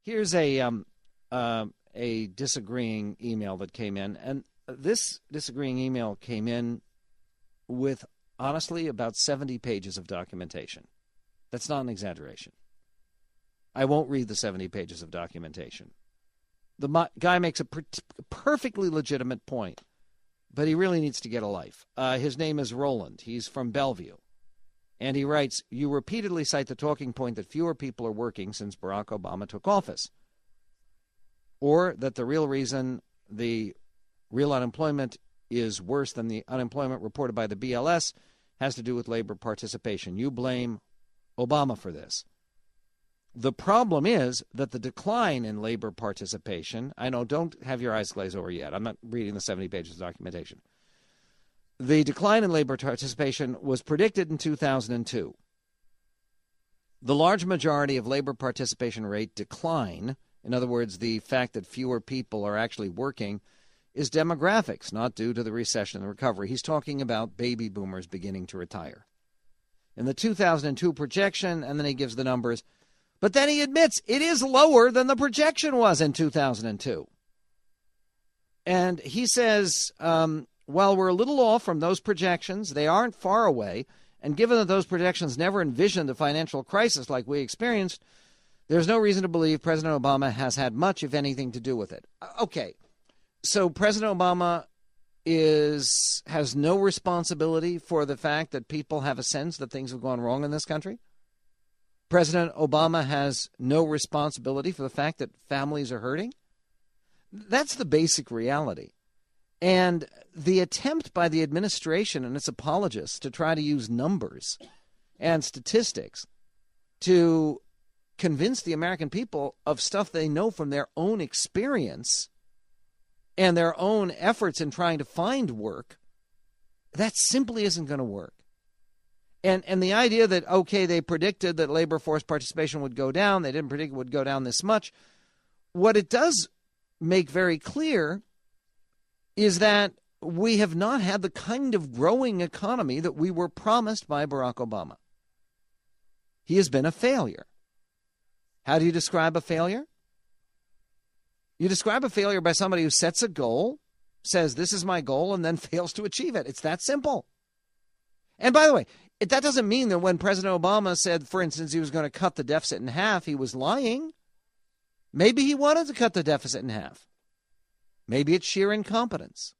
Here's a disagreeing email that came in, and this disagreeing email came in with, honestly, about 70 pages of documentation. That's not an exaggeration. I won't read the 70 pages of documentation. The guy makes a perfectly legitimate point, but he really needs to get a life. His name is Roland. He's from Bellevue. And he writes, you repeatedly cite the talking point that fewer people are working since Barack Obama took office, or that the real reason the real unemployment is worse than the unemployment reported by the BLS has to do with labor participation. You blame Obama for this. The problem is that the decline in labor participation, I know, don't have your eyes glazed over yet. I'm not reading the 70 pages of documentation. The decline in labor participation was predicted in 2002. The large majority of labor participation rate decline, in other words, the fact that fewer people are actually working, is demographics, not due to the recession and recovery. He's talking about baby boomers beginning to retire. In the 2002 projection, and then he gives the numbers, but then he admits it is lower than the projection was in 2002. And he says, while we're a little off from those projections, they aren't far away, and given that those projections never envisioned a financial crisis like we experienced, there's no reason to believe President Obama has had much, if anything, to do with it. Okay, so President Obama has no responsibility for the fact that people have a sense that things have gone wrong in this country? President Obama has no responsibility for the fact that families are hurting? That's the basic reality. And the attempt by the administration and its apologists to try to use numbers and statistics to convince the American people of stuff they know from their own experience and their own efforts in trying to find work, that simply isn't going to work. And the idea that, okay, they predicted that labor force participation would go down, they didn't predict it would go down this much. What it does make very clear is that we have not had the kind of growing economy that we were promised by Barack Obama. He has been a failure. How do you describe a failure? You describe a failure by somebody who sets a goal, says this is my goal, and then fails to achieve it. It's that simple. And by the way, that doesn't mean that when President Obama said, for instance, he was going to cut the deficit in half, he was lying. Maybe he wanted to cut the deficit in half. Maybe it's sheer incompetence.